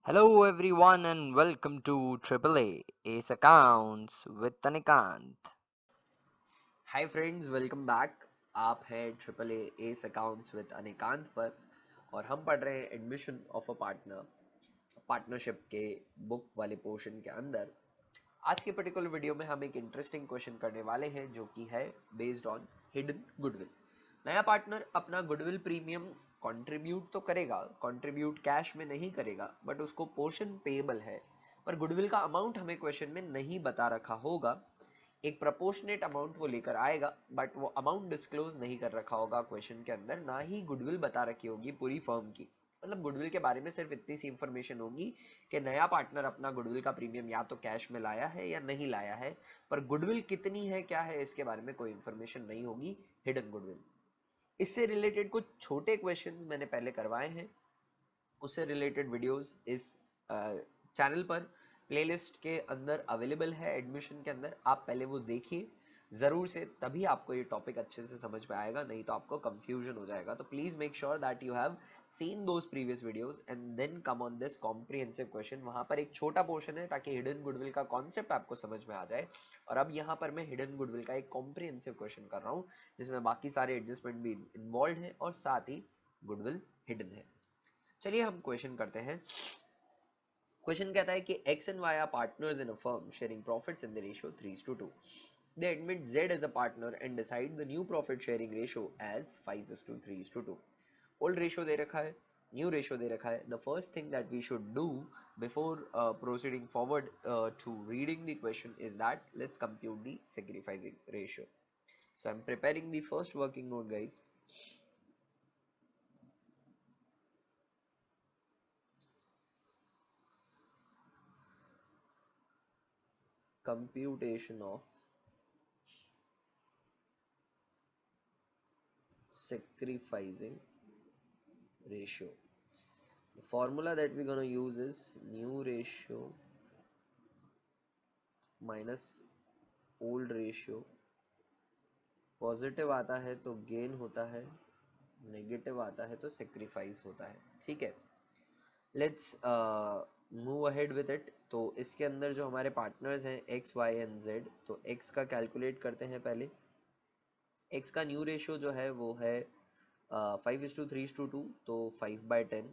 Hello everyone and welcome to AAA Ace Accounts with Anikant. Hi friends, welcome back. आप हैं triple S accounts with अनिकांत पर और हम पढ़ रहे हैं एडमिशन ऑफ अ पार्टनरशिप के बुक वाले पोर्शन के अंदर। आज के पर्टिकुलर वीडियो में हम एक इंटरेस्टिंग क्वेश्चन करने वाले हैं जो कि है बेस्ड ऑन हिडन गुडविल। नया पार्टनर अपना गुडविल प्रीमियम कंट्रीब्यूट तो करेगा, कंट्रीब्यूट कैश में नहीं करेगा, बट उसको पोर्शन पेएबल है। पर गुडविल का अमाउंट हमें क्वेश्चन में नहीं बता रखा होगा। एक प्रपोर्शनेट अमाउंट वो लेकर आएगा, बट वो अमाउंट डिस्क्लोज नहीं कर रखा होगा क्वेश्चन के अंदर, ना ही गुडविल बता रखी होगी पूरी फर्म की। मतलब गुडविल के बारे में सिर्फ इतनी सी इंफॉर्मेशन होगी कि नया पार्टनर अपना गुडविल का प्रीमियम या तो कैश में लाया है या नहीं लाया है, पर गुडविल कितनी है, क्या है, इसके बारे में कोई इंफॉर्मेशन नहीं होगी, हिडन गुडविल। इससे रिलेटेड कुछ छोटे क्वेश्चंस मैंने पहले करवाए हैं, उससे रिलेटेड वीडियोस इस चैनल पर प्लेलिस्ट के अंदर अवेलेबल है। एडमिशन के अंदर आप पहले वो देखिए जरूर से, तभी आपको ये टॉपिक अच्छे से समझ में आएगा, नहीं तो आपको कंफ्यूजन हो जाएगा। तो please make sure that you have seen those previous videos and then come on this comprehensive question. वहां पर एक छोटा पोर्शन है ताकि हिडन गुडविल का कॉन्सेप्ट आपको समझ में आ जाए, और अब यहाँ पर मैं हिडन गुडविल का एक कॉम्प्रिहेंसिव क्वेश्चन कर रहा हूँ जिसमें बाकी सारे एडजस्टमेंट भी इन्वॉल्व है और साथ ही गुडविल हिडन है। चलिए हम क्वेश्चन करते हैं। क्वेश्चन कहता है कि x and y are partners in a firm sharing profits in the ratio 3:2. They admit Z as a partner and decide the new profit sharing ratio as 5:3:2. Old ratio दे रखा है, new ratio दे रखा है। The first thing that we should do before proceeding forward to reading the question is that let's compute the sacrificing ratio. So I'm preparing the first working note, guys. Computation of sacrificing ratio. The formula that we're going to use is new ratio minus old ratio. Positive आता है तो gain होता है, negative आता है तो sacrifice होता है। ठीक है, let's move ahead with it. तो इसके अंदर जो हमारे पार्टनर्स हैं एक्स वाई एंड जेड, तो एक्स का कैलकुलेट करते हैं पहले। एक्स का न्यू रेशियो जो है वो है 5:3:2, तो 5/10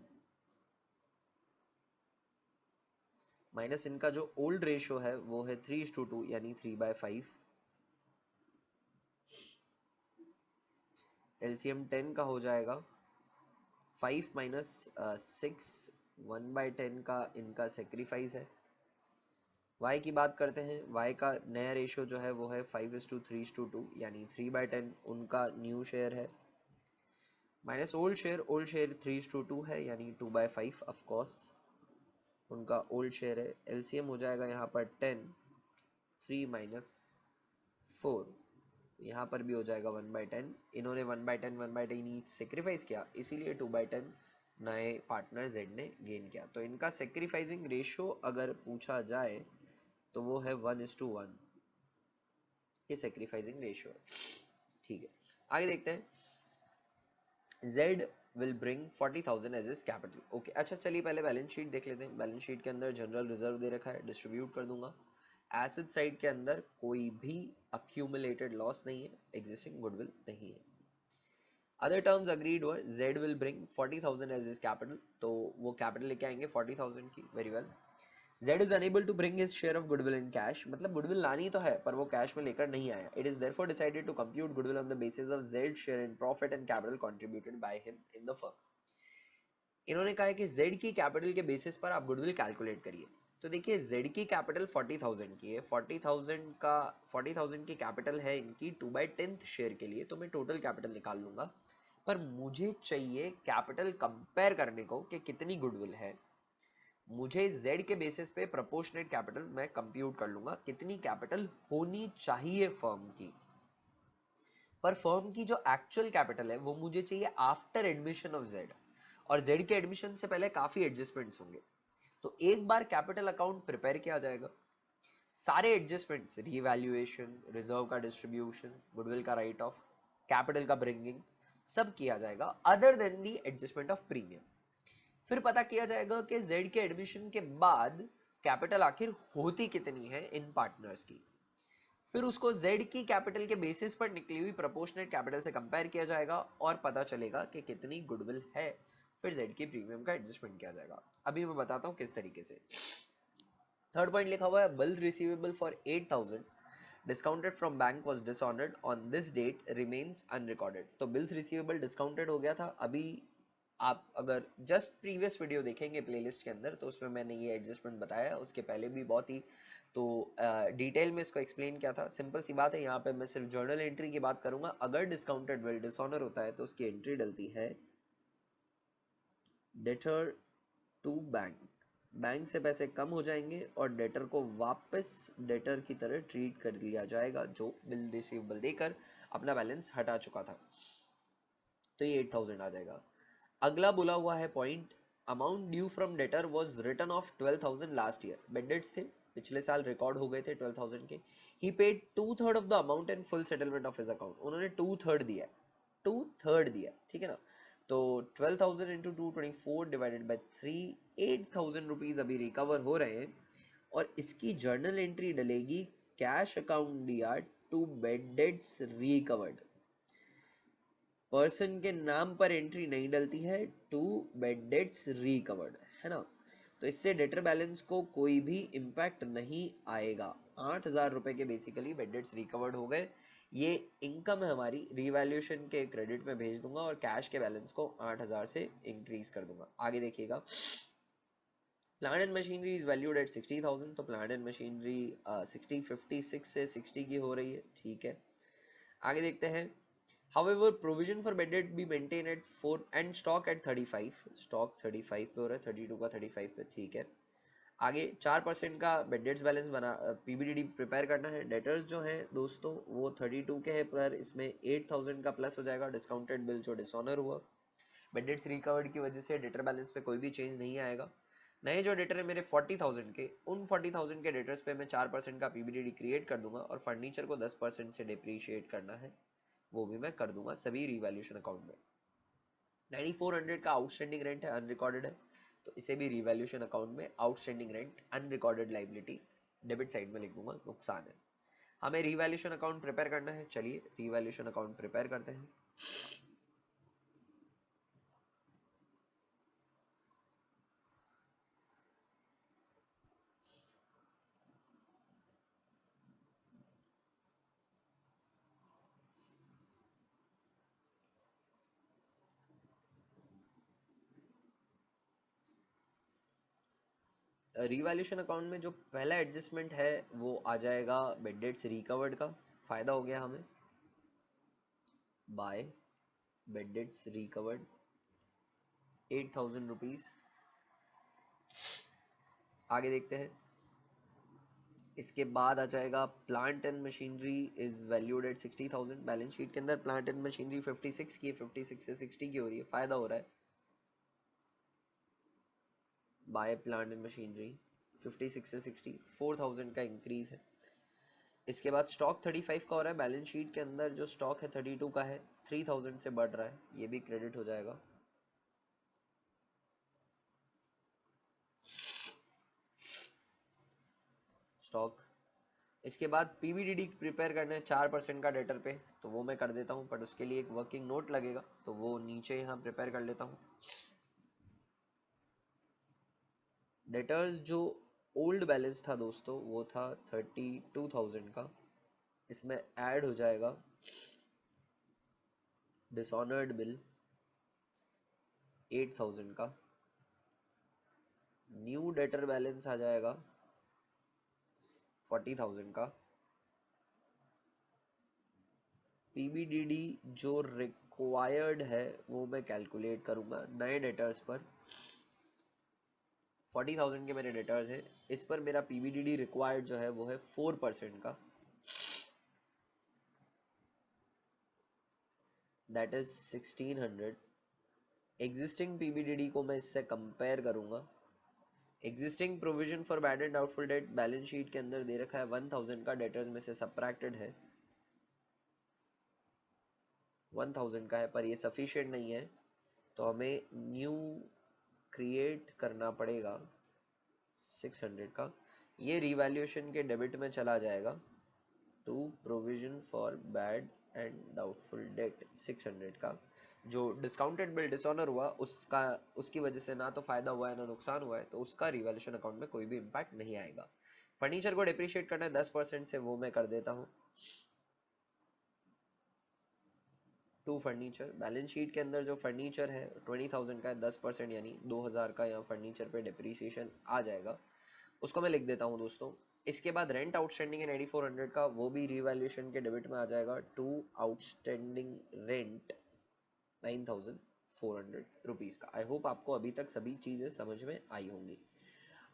माइनस इनका जो ओल्ड रेशियो है वो है 3:2 यानी 3/5। एलसीएम 10 का हो जाएगा 5 माइनस 6, 1/10 का इनका सेक्रीफाइस है। y की बात करते हैं, y का नया रेशियो जो है वो है 5:3:2 यानी 3/10 उनका न्यू शेयर है, माइनस ओल्ड शेयर 3:2 है यानी 2/5 ऑफ कोर्स उनका ओल्ड शेयर है। एलसीएम हो जाएगा यहाँ पर 10, 3 माइनस 4, तो यहाँ पर भी हो जाएगा 1/10। इन्होंने 1/10 ईच सेक्रीफाइस किया, इसीलिए 2/10 नए पार्टनर जेड ने गेन किया। तो इनका सेक्रीफाइसिंग रेशियो अगर पूछा जाए तो वो है 1:1, ये सेक्रीफाइसिंग रेशियो है। ठीक है, आगे देखते हैं। Z will bring 40,000 as his capital. Okay, अच्छा चलिए पहले बैलेंस शीट देख लेते हैं। बैलेंस शीट के अंदर जनरल रिजर्व दे रखा है, डिस्ट्रीब्यूट कर दूंगा। एसेट साइड के अंदर कोई भी अक्यूमुलेटेड लॉस नहीं है, एग्जिस्टिंग गुडविल नहीं है। अदर टर्म्स अग्रीड हुआ, Z will bring 40,000 as his capital, तो वो कैपिटल लेके आएंगे 40,000 की। Very well. Z is unable to bring his share of goodwill in cash, मतलब गुडविल लानी तो है पर वो कैश में लेकर नहीं आया। It is therefore decided to compute goodwill on the basis of Z's share in profit and capital contributed by him in the firm. इन्होंने कहा है कि Z की कैपिटल के बेसिस पर आप गुडविल कैलकुलेट करिए। तो देखिए Z की कैपिटल 40,000 की है, 40,000 की कैपिटल है इनकी 2/10 शेयर के लिए, तो मैं टोटल कैपिटल निकाल लूंगा। पर मुझे चाहिए कैपिटल कंपेयर करने को कि कितनी गुडविल है। मुझे Z के बेसिस पे प्रोपोर्शनेट कैपिटल मैं कंप्यूट कर लूंगा, कितनी कैपिटल होनी चाहिए फर्म की। पर फर्म की जो एक्चुअल कैपिटल है वो मुझे चाहिए आफ्टर एडमिशन ऑफ Z, और Z के एडमिशन से पहले काफी एडजस्टमेंट्स होंगे। तो एक बार कैपिटल अकाउंट प्रिपेयर किया जाएगा, सारे एडजस्टमेंट्स, रीवैल्यूएशन, रिजर्व का डिस्ट्रीब्यूशन, गुडविल का राइट ऑफ, कैपिटल का ब्रिंगिंग, सब किया जाएगा other than the adjustment of premium. फिर पता किया जाएगा कि जेड के एडमिशन के बाद कैपिटल आखिर होती कितनी है इन पार्टनर्स की। फिर उसको जेड की कैपिटल के बेसिस पर निकली हुई प्रोपोर्शनेट कैपिटल से कंपेयर किया जाएगा और पता चलेगा कि कितनी गुडविल है। फिर जेड की प्रीमियम का एडजस्टमेंट किया जाएगा। अभी मैं बताता हूँ किस तरीके से। थर्ड पॉइंट लिखा हुआ है bill receivable for 8,000 discounted from bank was dishonoured on this date remains unrecorded. तो बिल्स रिसीवेबल डिस्काउंटेड हो गया था। अभी आप अगर जस्ट प्रीवियस वीडियो देखेंगे प्लेलिस्ट के अंदर तो उसमें मैंने ये एडजस्टमेंट बताया, उसके पहले भी बहुत ही तो डिटेल में इसको एक्सप्लेन किया था। सिंपल सी बात है, यहाँ पे मैं सिर्फ जर्नल एंट्री की बात करूंगा। अगर डिस्काउंटेड बिल डिसऑनर होता है तो उसकी एंट्री डलती है डेटर टू बैंक। बैंक से पैसे कम हो जाएंगे और डेटर को वापस डेटर की तरह ट्रीट कर लिया जाएगा जो बिल रिसीवेबल देकर अपना बैलेंस हटा चुका था। तो ये 8,000 आ जाएगा। अगला बोला हुआ है point, amount due from debtor was written off 12,000 last year. Bad debts थे पिछले साल, रिकॉर्ड हो गए थे 12,000 के। He paid 2/3 of the amount and full settlement of his account. उन्होंने 2/3 दिया, 2/3 दिया, ठीक है ना। तो 12,000 इंटू 224 डिवाइडेड बाई 3, 8,000 रुपीज अभी रिकवर हो रहे हैं और इसकी जर्नल एंट्री डलेगी कैश अकाउंट दिया to bad debts recovered. Person के नाम पर एंट्री नहीं डलती है, टू बेड डेट्स रिकवर्ड, है ना। तो इससे डेटर बैलेंस को कोई भी इम्पैक्ट नहीं आएगा। 8,000 रुपए के बेसिकली बेड डेट्स रिकवर्ड हो गए। ये इनकम है हमारी, रिवैल्यूएशन के क्रेडिट में भेज दूंगा और कैश के बैलेंस को 8,000 से इंक्रीज कर दूंगा। आगे देखिएगा, plant and machinery is valued at 60,000। तो प्लांट एंड मशीनरी 56 से 60 की हो रही है, ठीक है। आगे देखते हैं, however provision for bed debt be maintained at 4 and stock at 35। Stock 35 पे हो रहा है, 32 का 35 पे, ठीक है। आगे 4% का बेड डेट्स बैलेंस बना पीबीडीडी प्रिपेयर करना है। डेटर्स जो हैं दोस्तों वो 32 के हैं, पर इसमें 8,000 का प्लस हो जाएगा डिस्काउंटेड बिल जो डिसऑनर हुआ। बेड डेट्स रिकवर्ड की वजह से डेटर बैलेंस पे कोई भी चेंज नहीं आएगा। नए जो डेटर है मेरे 40,000 के, उन 40,000 के डेटर्स पे मैं 4% का पीबीडीडी क्रिएट कर दूंगा और फर्नीचर को 10% से डिप्रीशिएट करना है, वो भी मैं कर दूंगा सभी रिवैल्यूएशन अकाउंट में। 9400 का आउटस्टैंडिंग रेंट है, अनरिकॉर्डेड है, तो इसे भी रिवैल्यूएशन अकाउंट में outstanding rent unrecorded liability debit side में लिख दूंगा, नुकसान है। हमें रिवैल्यूएशन अकाउंट प्रिपेयर करना है, चलिए रिवैल्यूएशन अकाउंट प्रिपेयर करते हैं। रिवैल्यूएशन अकाउंट में जो पहला एडजस्टमेंट है वो आ जाएगा बेड डेट्स रिकवर्ड का। फायदा हो गया हमें by bad debts recovered 8,000 rupees. आगे देखते हैं, इसके बाद आ जाएगा plant and machinery is valued at 60,000। Balance sheet के अंदर प्लांट एंड मशीनरी 56 की है, 56 से 60 की हो रही है, फायदा हो रहा है। बाय प्लांट एंड मशीनरी 56 से 60, 4,000 का इंक्रीज है। इसके बाद स्टॉक 35 का हो रहा है, बैलेंस शीट के अंदर जो स्टॉक है 32 का है, 3,000 से बढ़ रहा है, ये भी क्रेडिट हो जाएगा। स्टॉक, इसके बाद पीवीडीडी प्रिपेयर करना है 4% का डेटर पे, तो वो मैं कर देता हूँ, बट उसके लिए एक वर्किंग नोट लगेगा तो वो नीचे यहाँ प्रिपेयर कर लेता हूँ। डेटर्स जो ओल्ड बैलेंस था दोस्तों वो था 32,000 का, इसमें ऐड हो जाएगा डिसऑनर्ड बिल 8,000 का। न्यू डेटर बैलेंस आ जाएगा 40,000 का। पीबीडीडी जो रिक्वायर्ड है वो मैं कैलकुलेट करूंगा नए डेटर्स पर। 40,000 के मेरे डेटर्स हैं, इस पर मेरा पीबीडीडी रिक्वायर्ड जो है वो है 4% का, दैट इज 1600। एग्जिस्टिंग पीबीडीडी को मैं इससे कंपेयर करूंगा। Existing provision for bad and doubtful date balance sheet के अंदर दे रखा है 1,000 का, डेटर्स में से सबट्रैक्टेड है 1,000 का है, पर ये सफिशिएंट नहीं है, तो हमें न्यू क्रिएट करना पड़ेगा 600 का, ये रिवैल्यूएशन के डेबिट में चला जाएगा to provision for bad and doubtful debt 600 का। जो डिस्काउंटेड बिल डिसऑनर हुआ उसका, उसकी वजह से ना तो फायदा हुआ है ना नुकसान हुआ है, तो उसका रिवैल्यूएशन अकाउंट में कोई भी इम्पैक्ट नहीं आएगा। फर्नीचर को डिप्रिशिएट करना है 10% से, वो मैं कर देता हूँ। टू फर्नीचर, बैलेंस शीट के अंदर जो फर्नीचर है 20,000 का है, 10% यानी 2,000 का यहाँ फर्नीचर पे डिप्रिसिएशन आ जाएगा, उसको मैं लिख देता हूँ दोस्तों। इसके बाद रेंट आउटस्टैंडिंग है 9400 का, वो भी रिवैल्यूएशन के डेबिट में आ जाएगा टू आउटस्टैंडिंग रेंट 9,400 रुपीज का। आई होप आपको अभी तक सभी चीजें समझ में आई होंगी।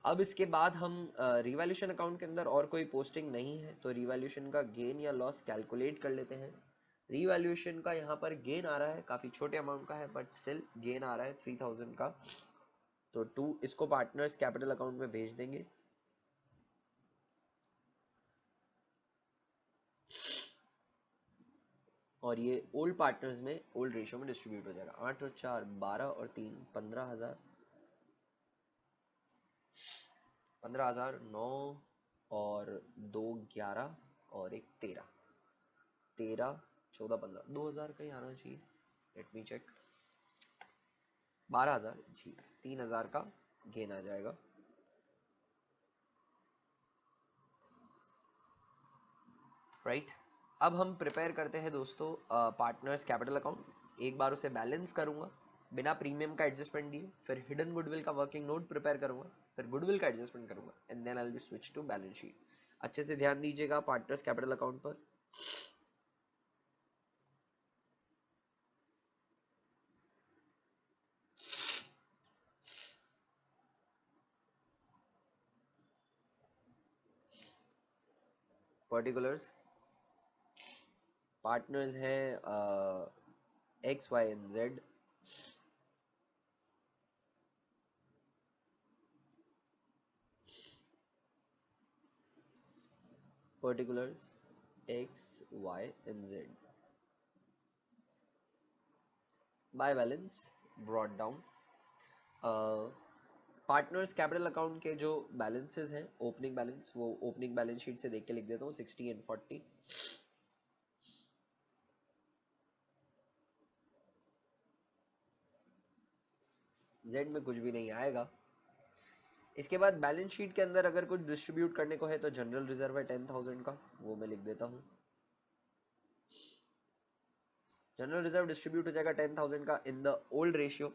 अब इसके बाद हम रिवैल्यूएशन अकाउंट के अंदर और कोई पोस्टिंग नहीं है, तो रिवैल्यूएशन का गेन या लॉस कैलकुलेट कर लेते हैं। रिवैल्यूएशन का यहाँ पर गेन आ रहा है, काफी छोटे अमाउंट का है बट स्टिल गेन आ रहा है 3,000 का, तो टू इसको पार्टनर्स कैपिटल अकाउंट में भेज देंगे। और ये ओल्ड पार्टनर्स में ओल्ड रेशियो में डिस्ट्रीब्यूट हो जाएगा। 8 और 4 12 और 3 15,000, 15,000 9 और 2 11 और एक 13, 13 14 15, 2,000 का ही आना चाहिए, लेट मी चेक। 12,000 जी, 3,000 का गेन आ जाएगा। राइट, अब हम प्रिपेयर करते हैं दोस्तों पार्टनर्स कैपिटल अकाउंट। एक बार उसे बैलेंस करूंगा बिना प्रीमियम का एडजस्टमेंट दिए, फिर हिडन गुडविल का वर्किंग नोट प्रिपेयर करूंगा, फिर गुडविल का एडजस्टमेंट करूंगा and then I will switch to balance sheet. अच्छे से ध्यान दीजिएगा पार्टनर्स कैपिटल अकाउंट पर। पर्टिकुलर्स पार्टनर्स हैं X Y and Z, particulars X Y and Z by balance brought down. Partners capital account के जो बैलेंसेस हैं, ओपनिंग बैलेंस, वो ओपनिंग बैलेंस शीट से देख के लिख देता हूँ 60 एंड 40। जेड में कुछ भी नहीं आएगा। इसके बाद बैलेंस शीट के अंदर अगर कुछ डिस्ट्रीब्यूट करने को है तो जनरल रिजर्व है 10,000 का, वो मैं लिख देता हूँ। जनरल रिजर्व डिस्ट्रीब्यूट हो जाएगा 10,000 का in the old ratio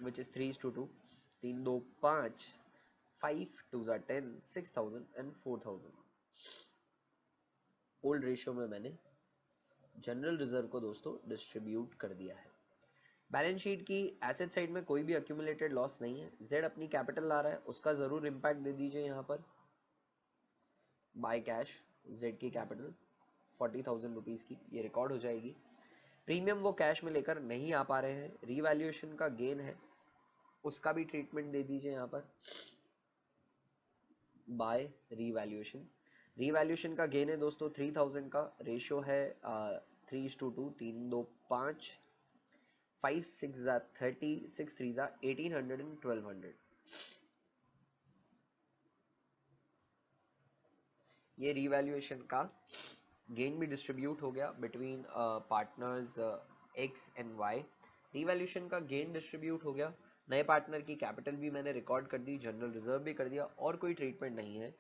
which is 3:2, 3 2 5, 5 2 10, 6,000 and 4,000। Old ratio में मैंने जनरल रिजर्व को दोस्तों डिस्ट्रीब्यूट कर दिया है। बैलेंस शीट की एसेट साइड में कोई भी अक्यूमुलेटेड लॉस नहीं है। जेड अपनी कैपिटल ला रहा है, उसका जरूर इंपैक्ट दे दीजिए यहाँ पर। बाय कैश जेड की कैपिटल 40,000 रुपीज की, ये रिकॉर्ड हो जाएगी। प्रीमियम वो कैश में लेकर नहीं आ पा रहे हैं, रीवैल्यूएशन का गेन है, उसका भी ट्रीटमेंट दे दीजिए यहाँ पर बाय रीवैल्यूएशन। रीवैल्यूएशन का गेन है दोस्तों 3,000 का, रेशियो है 3:2, 3 2 5, 5 6 30, 6 3 1800 एंड 1200। ये रीवैल्यूएशन का गेन भी डिस्ट्रीब्यूट हो गया between partners X and Y. Revaluation का गेन डिस्ट्रीब्यूट हो गया, नए पार्टनर की कैपिटल भी मैंने रिकॉर्ड कर दी, जनरल रिजर्व भी कर दिया, और कोई ट्रीटमेंट नहीं है।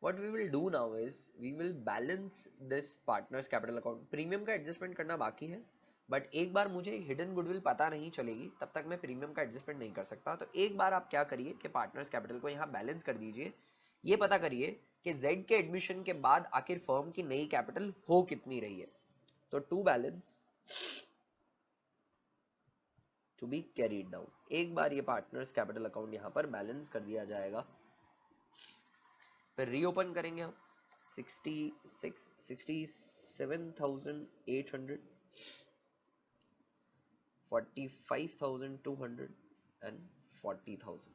What we will do now is we will balance this partners capital account। Premium का एडजस्टमेंट करना बाकी है, बट एक बार मुझे हिडन गुडविल पता नहीं चलेगी तब तक मैं प्रीमियम का एडजस्टमेंट नहीं कर सकता। तो एक बार आप क्या करिए कि पार्टनर्स कैपिटल को यहाँ बैलेंस कर दीजिए, ये पता करिए कि जेड के एडमिशन के बाद आखिर फर्म की नई कैपिटल हो कितनी रही है। तो to balance to be carried down, एक बार ये पार्टनर्स कैपिटल अकाउंट यहाँ पर बैलेंस कर दिया जाएगा, फिर रीओपन करेंगे हम 67,800, 45,200 एंड 40,000।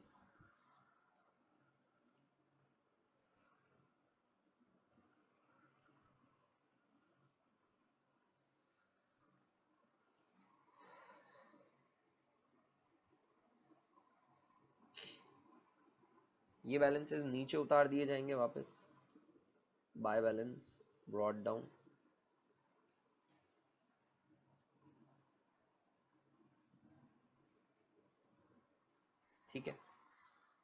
ये बैलेंसेस नीचे उतार दिए जाएंगे वापस, बाय बैलेंस ब्रॉट डाउन। ठीक है,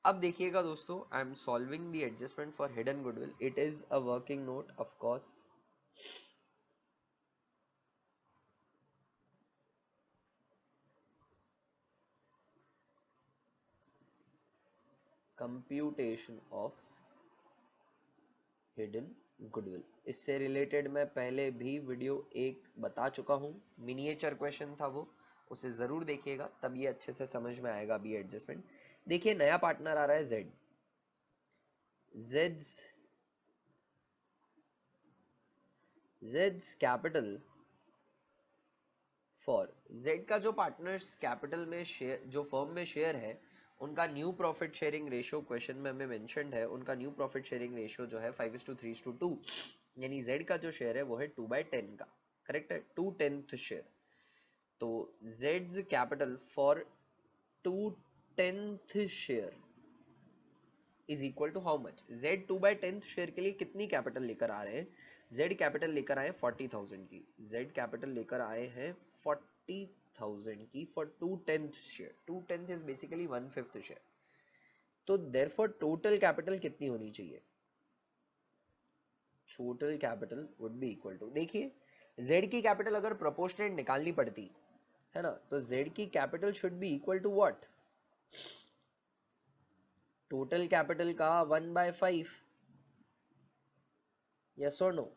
अब देखिएगा दोस्तों, I am solving the adjustment for hidden goodwill. It is a working note of course. Computation of hidden goodwill, इससे रिलेटेड मैं पहले भी वीडियो एक बता चुका हूं, मिनिएचर क्वेश्चन था वो, उसे जरूर देखिएगा, तब ये अच्छे से समझ में आएगा अभी एडजस्टमेंट। देखिए नया पार्टनर आ रहा है Z, Jades capital for, Z का जो पार्टनर्स कैपिटल में शेयर, जो फर्म में शेयर है, उनका new profit sharing ratio question में हमें मेंशन्ड है, उनका न्यू प्रॉफिट शेयरिंग रेशियो जो है 5:3:2, यानी जेड का जो शेयर है वो है 2/10 का, करेक्ट है, 2/10 शेयर। तो जेड्स capital for 2/10 share is equal to how much, Z 2/10 share के लिए कितनी कैपिटल लेकर आ रहे हैं, जेड कैपिटल लेकर आए 40,000 की, जेड कैपिटल लेकर आए हैं 40,000 की for 2/10 share, 2/10 is basically 1/5 share. तो देयरफॉर टोटल कैपिटल कितनी होनी चाहिए, total capital would be equal to, देखिए जेड की कैपिटल अगर प्रोपोर्शनेट निकालनी पड़ती है ना, तो जेड की capital should be equal to what, total capital का 1/5, यस और नो।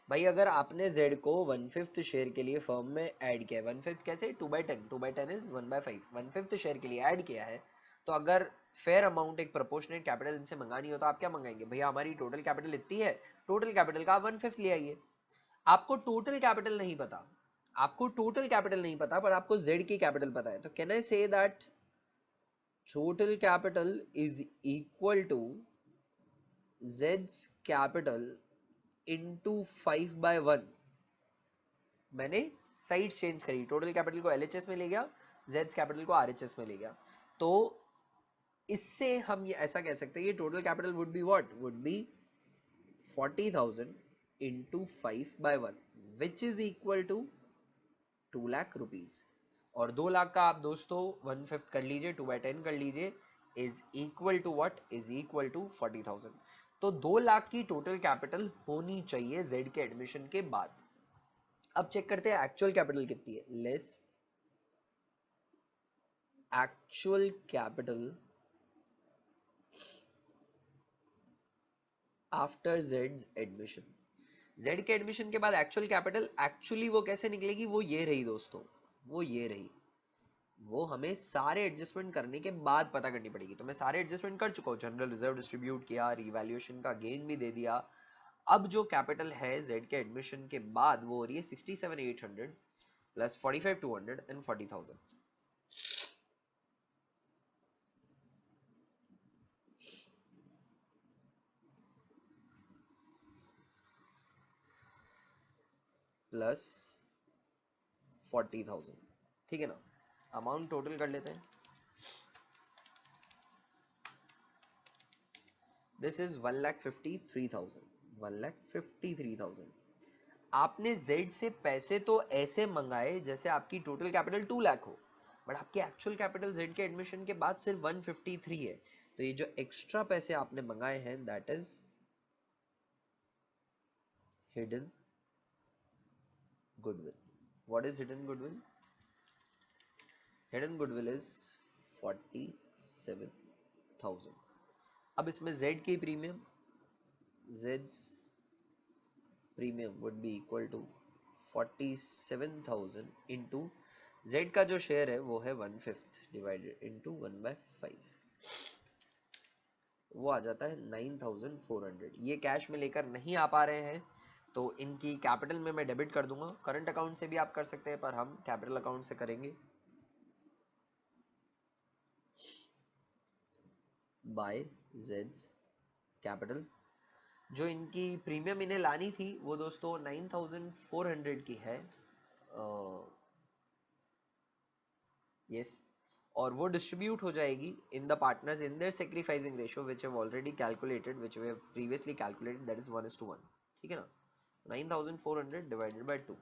भाई अगर आपने z को 1/5 शेयर के लिए फर्म में ऐड किया है, 1/5 कैसे, 2/10, 2/10 इज 1/5, 1/5 शेयर के लिए ऐड किया है, तो अगर फेयर अमाउंट एक प्रोपोर्शनेट कैपिटल इनसे मंगानी हो तो आप क्या मंगाएंगे, भैया हमारी टोटल कैपिटल इतनी है, टोटल कैपिटल का 1/5 ले आइए। आपको टोटल कैपिटल नहीं पता, आपको टोटल कैपिटल नहीं पता, पर आपको z की कैपिटल पता है, तो can I say that total capital is equal to z's capital into 5/1, मैंने साइड चेंज करी, टोटल कैपिटल को एलएचएस में ले गया, जेड्स कैपिटल को आरएचएस में ले गया, तो इससे हम ये ऐसा कह सकते हैं, ये total capital would be what, would be 40,000 into 5/1 which is equal to 2 lakh rupees, और 2 लाख का आप दोस्तों 1/5 कर लीजिए, 2/10 कर लीजिए, is equal to what, is equal to 40,000। तो 2 लाख की टोटल कैपिटल होनी चाहिए जेड के एडमिशन के बाद। अब चेक करते हैं एक्चुअल कैपिटल कितनी है, less actual capital after Jades admission, Z के एडमिशन के बाद एक्चुअल कैपिटल एक्चुअली वो कैसे निकलेगी, वो ये रही दोस्तों, वो ये रही, वो हमें सारे एडजस्टमेंट करने के बाद पता करनी पड़ेगी। तो मैं सारे एडजस्टमेंट कर चुका हूँ, जनरल रिजर्व डिस्ट्रीब्यूट किया, रिवैल्यूएशन का गेन भी दे दिया। अब जो कैपिटल है जेड के एडमिशन के बाद वो हो रही है 67,800 प्लस 45,200 एंड 40,000। प्लस 40,000, ठीक है ना, अमाउंट टोटल कर लेते हैं, दिस इज 1,53,000, 1,53,000। आपने जेड से पैसे तो ऐसे मंगाए जैसे आपकी टोटल कैपिटल 2 लाख हो, बट आपकी एक्चुअल कैपिटल जेड के एडमिशन के बाद सिर्फ 153 है, तो ये जो एक्स्ट्रा पैसे आपने मंगाए हैं that is hidden goodwill. What is hidden goodwill, hidden goodwill is 47,000। अब इसमें जेड की प्रीमियम, जेड्स premium would be equal to 47,000 into Z का जो शेयर है वो है 1/5 डिवाइडेड इंटू 1/5, वो आ जाता है 9,400। ये कैश में लेकर नहीं आ पा रहे हैं तो इनकी कैपिटल में मैं डेबिट कर दूंगा, करंट अकाउंट से भी आप कर सकते हैं पर हम कैपिटल अकाउंट से करेंगे, बाय जेड्स कैपिटल। जो इनकी प्रीमियम इन्हें लानी थी वो दोस्तों 9,400 की है, यस, और वो डिस्ट्रीब्यूट हो जाएगी in the partners in their sacrificing ratio which have already calculated, which we have previously calculated, that is 1:1। ठीक है ना। 9400 डिवाइडेड बाय 2,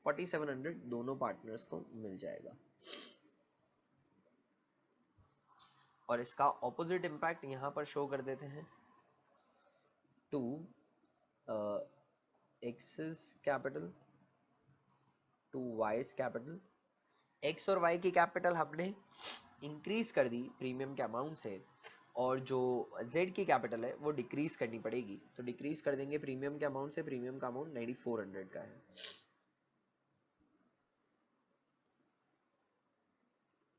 4700 दोनों पार्टनर्स को मिल जाएगा। और इसका ऑपोजिट इम्पैक्ट यहाँ पर शो कर देते हैं। 2 X capital to Y's capital. X और वाई की कैपिटल हमने इंक्रीज कर दी प्रीमियम के अमाउंट से, और जो जेड की कैपिटल है वो डिक्रीज करनी पड़ेगी। तो डिक्रीज कर देंगे प्रीमियम के अमाउंट से। प्रीमियम का अमाउंट 9400 का है।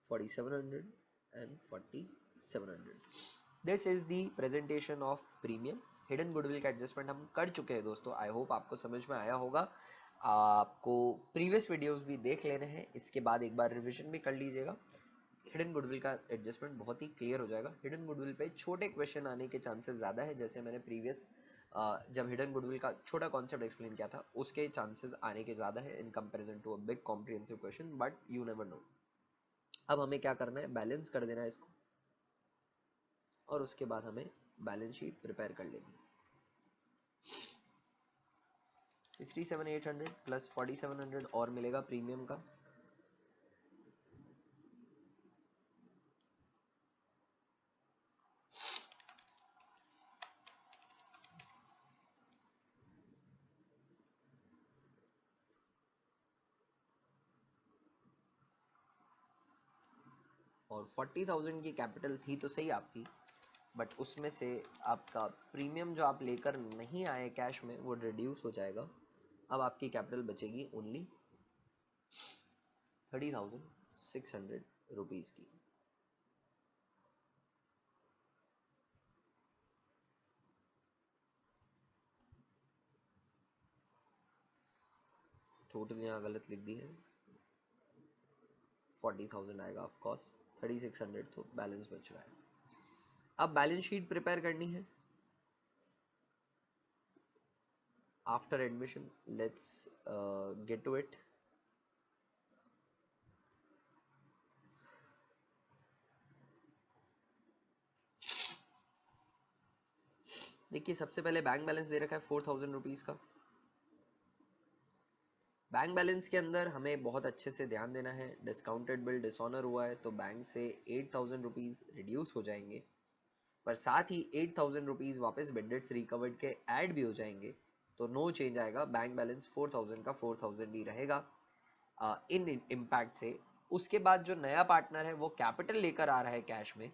4700 and 4700। This is the presentation of premium. Hidden goodwill का एडजस्टमेंट हम कर चुके हैं दोस्तों। आई होप आपको समझ में आया होगा। आपको प्रीवियस वीडियोस भी देख लेने हैं, इसके बाद एक बार रिवीजन भी कर लीजिएगा। हिडन गुडविल का एडजस्टमेंट बहुत ही क्लियर हो जाएगा। हिडन गुडविल पे छोटे क्वेश्चन आने के चांसेस ज़्यादा है, जैसे मैंने प्रीवियस जब हिडन गुडविल का छोटा कॉन्सेप्ट एक्सप्लेन किया था उसके चांसेस आने के ज़्यादा है in comparison to a big comprehensive question, but you never know. अब हमें क्या करना है, बैलेंस कर देना है इसको, और उसके बाद हमें बैलेंस शीट प्रिपेयर कर लेनी है। 67,800 प्लस 4700 और मिलेगा प्रीमियम का। और 40,000 की कैपिटल थी तो सही आपकी, बट उसमें से आपका प्रीमियम जो आप लेकर नहीं आए कैश में वो रिड्यूस हो जाएगा। अब आपकी कैपिटल बचेगी ओनली 30,600 रुपीज़ की। टोटल यहाँ गलत लिख दी है, 40,000 आएगा ऑफ कोर्स, 3600 तो बैलेंस बच रहा है। अब बैलेंस शीट प्रिपेयर करनी है। After admission let's get to it. देखिए सबसे पहले बैंक बैलेंस दे रखा है 4,000 रुपीज़ का। बैंक बैलेंस के अंदर हमें बहुत अच्छे से ध्यान देना है। डिस्काउंटेड बिल डिसऑनर हुआ है तो बैंक से 8,000 रुपीज़ रिड्यूस हो जाएंगे, पर साथ ही 8,000 रुपीज़ वापस बेड डेट्स रिकवर्ड के ऐड भी हो जाएंगे, तो नो चेंज आएगा। बैंक बैलेंस 4,000 का 4,000 ही रहेगा इन इम्पैक्ट से। उसके बाद जो नया पार्टनर है वो कैपिटल लेकर आ रहा है कैश में,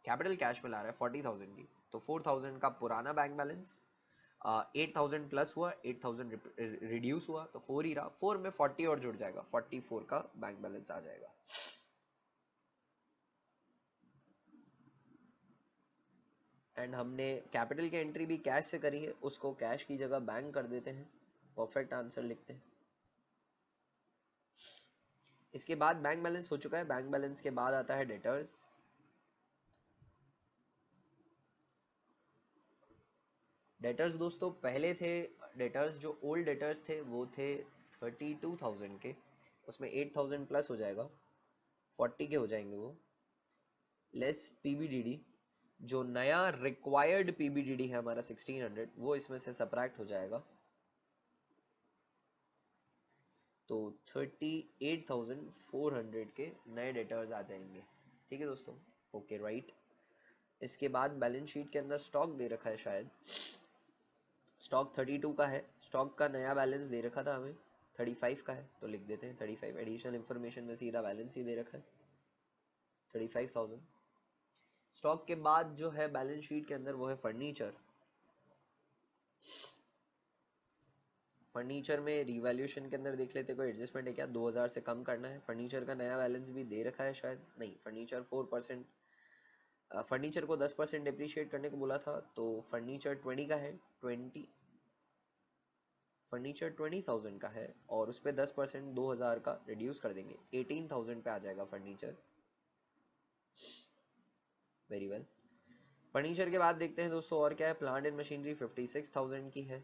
कैपिटल कैश में ला रहा है 40,000 की, तो 4,000 का पुराना बैंक बैलेंस 8,000 प्लस हुआ, 8,000 रिड्यूस हुआ तो 4 ही रहा। 4 में 40 और जुड़ जाएगा, 44 का बैंक बैलेंस आ जाएगा। एंड हमने कैपिटल की एंट्री भी कैश से करी है, उसको कैश की जगह बैंक कर देते हैं, परफेक्ट आंसर लिखते हैं। इसके बाद बैंक बैलेंस हो चुका है। बैंक बैलेंस के बाद आता है डेटर्स। डेटर्स दोस्तों पहले थे, डेटर्स जो ओल्ड डेटर्स थे वो थे 32,000 के, उसमें 8,000 प्लस हो जाएगा, 40 के हो जाएंगे वो, लेस पीबीडीडी। जो नया रिक्वायर्ड पीबीडीडी है हमारा 1600, वो इसमें से सब्ट्रैक्ट हो जाएगा, तो 38,400 के नए डेटर्स आ जाएंगे। ठीक है दोस्तों, ओके राइट। इसके बाद बैलेंस शीट के अंदर स्टॉक दे रखा है, शायद स्टॉक 32 का है। स्टॉक का नया बैलेंस दे रखा था हमें 35 का है, तो लिख देते हैं 35। एडिशनल इंफॉर्मेशन में सीधा बैलेंस ही दे रखा है 35,000। स्टॉक के बाद जो है बैलेंस शीट के अंदर वो है फर्नीचर। फर्नीचर में रिवैल्यूएशन के अंदर देख लेते कोई एडजस्टमेंट है क्या, 2000 से कम करना है। फर्नीचर का नया बैलेंस भी दे रखा है शायद, नहीं फर्नीचर 4%, फर्नीचर को 10% डिप्रिशिएट करने को बोला था, तो फर्नीचर 20 का है, 20 फर्नीचर 20,000 का है, और उस पर 10% 2000 का रिड्यूस कर देंगे, 18,000 पे आ जाएगा फर्नीचर। Very well. फर्नीचर के बाद देखते हैं दोस्तों और क्या है। प्लांट एंड मशीनरी 56,000 की है।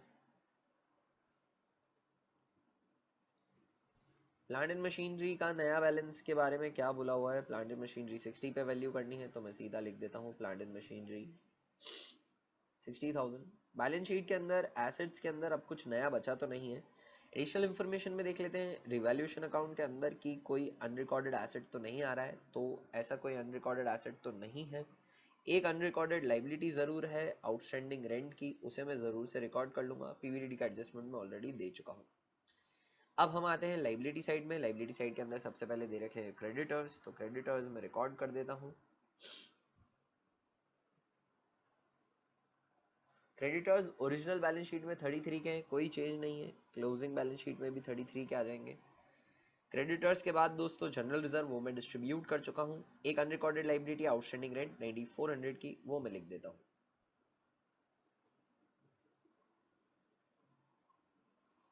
प्लांट एंड मशीनरी का नया बैलेंस के बारे में क्या बोला हुआ है? प्लांट एंड मशीनरी 60 पे वैल्यू करनी है, तो मैं सीधा लिख देता हूँ plant and machinery 60,000। Balance sheet के अंदर एसेट्स के अंदर अब कुछ नया बचा तो नहीं है। एडिशनल इंफॉर्मेशन में देख लेते हैं, रिवैल्यूएशन अकाउंट के अंदर की कोई अनरिकॉर्डेड एसेट तो नहीं आ रहा है, तो ऐसा कोई अनरिकॉर्डेड एसेट तो नहीं है। एक अनरिकॉर्डेड लाइबिलिटी जरूर है आउटस्टैंडिंग रेंट की, उसे मैं जरूर से रिकॉर्ड कर लूंगा, पीवीडीडी का एडजस्टमेंट में ऑलरेडी दे चुका हूँ। अब हम आते हैं लाइबिलिटी साइड में। लाइबिलिटी साइड के अंदर सबसे पहले दे रखे हैं क्रेडिटर्स, तो क्रेडिटर्स में रिकॉर्ड कर देता हूँ। क्रेडिटर्स ओरिजिनल बैलेंस शीट में 33 के हैं, कोई चेंज नहीं है। क्लोजिंग बैलेंस शीट में भी 33 के आ जाएंगे। क्रेडिटर्स के बाद दोस्तों जनरल रिजर्व वो मैं डिस्ट्रीब्यूट कर चुका हूँ। एक अनरिकॉर्डेड लाइबिलिटी आउटस्टैंडिंग रेंट 9400 की, वो मैं लिख देता हूँ।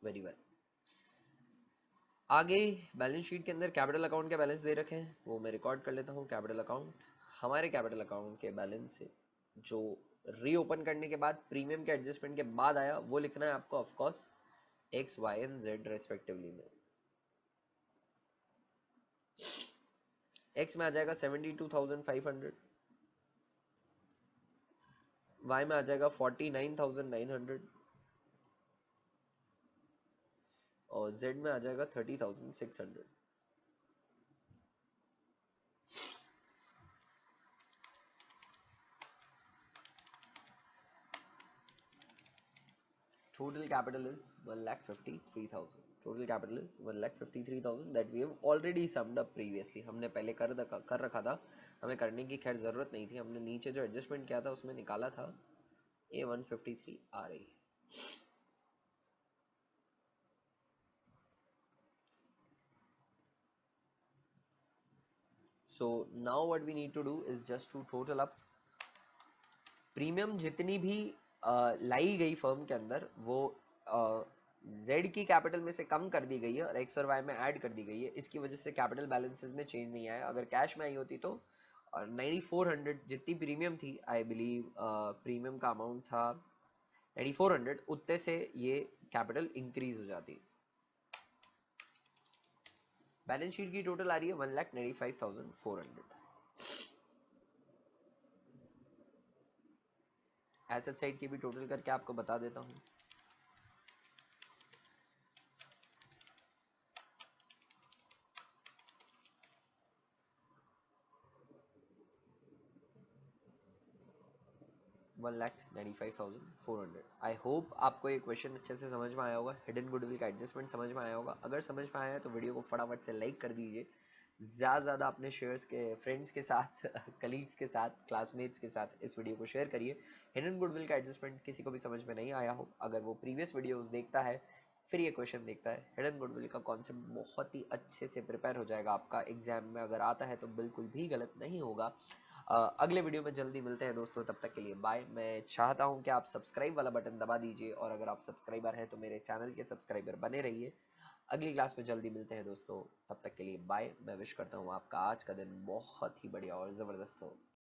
Very well. आगे बैलेंस शीट के अंदर कैपिटल अकाउंट के बैलेंस दे रखे हैं, वो मैं रिकॉर्ड कर लेता हूँ। कैपिटल अकाउंट, हमारे कैपिटल अकाउंट के बैलेंस से जो रीओपन करने के बाद प्रीमियम के एडजस्टमेंट के बाद आया, वो लिखना है आपको of course X Y and Z respectively में। एक्स में आ जाएगा 72,500, वाई में आ जाएगा 49,900 और जेड में आ जाएगा 30,600। Total capital is 1,53,000. Total capital is 1,53,000 that we have already summed up previously. हमने पहले कर रखा था, हमें करने की खैर जरूरत नहीं थी, हमने नीचे जो एडजस्टमेंट किया था उसमें निकाला था। ये 153 आ रही है। So now what we need to do is just to total up premium जितनी भी लाई गई फर्म के अंदर, वो जेड की कैपिटल में से कम कर दी गई है और एक्स और वाई में ऐड कर दी गई है। इसकी वजह से कैपिटल बैलेंसेस में चेंज नहीं आया। अगर कैश में आई होती तो 9400 जितनी प्रीमियम थी, आई बिलीव प्रीमियम का अमाउंट था 9400, उतने से ये कैपिटल इंक्रीज हो जाती। बैलेंस शीट की टोटल आ रही है 1,95,400। एसेट साइड की भी टोटल करके आपको बता देता हूँ। $1,95,400। आई होप आपको ये क्वेश्चन अच्छे से समझ में आया होगा, हिडन गुडविल का एडजस्टमेंट समझ में आया होगा। अगर समझ में आया है तो वीडियो को फटाफट से लाइक कर दीजिए, ज़्यादा ज़्यादा अपने शेयर्स के फ्रेंड्स के साथ कलीग्स के साथ, क्लासमेट्स के साथ इस वीडियो को शेयर करिए। हिडन गुडविल का एडजस्टमेंट किसी को भी समझ में नहीं आया हो, अगर वो प्रीवियस वीडियोस देखता है फिर ये क्वेश्चन देखता है, हिडन गुडविल का कॉन्सेप्ट बहुत ही अच्छे से प्रिपेयर हो जाएगा। आपका एग्जाम में अगर आता है तो बिल्कुल भी गलत नहीं होगा। अगले वीडियो में जल्दी मिलते हैं दोस्तों, तब तक के लिए बाय। मैं चाहता हूं कि आप सब्सक्राइब वाला बटन दबा दीजिए, और अगर आप सब्सक्राइबर हैं तो मेरे चैनल के सब्सक्राइबर बने रहिए। अगली क्लास में जल्दी मिलते हैं दोस्तों, तब तक के लिए बाय। मैं विश करता हूँ आपका आज का दिन बहुत ही बढ़िया और ज़बरदस्त हो।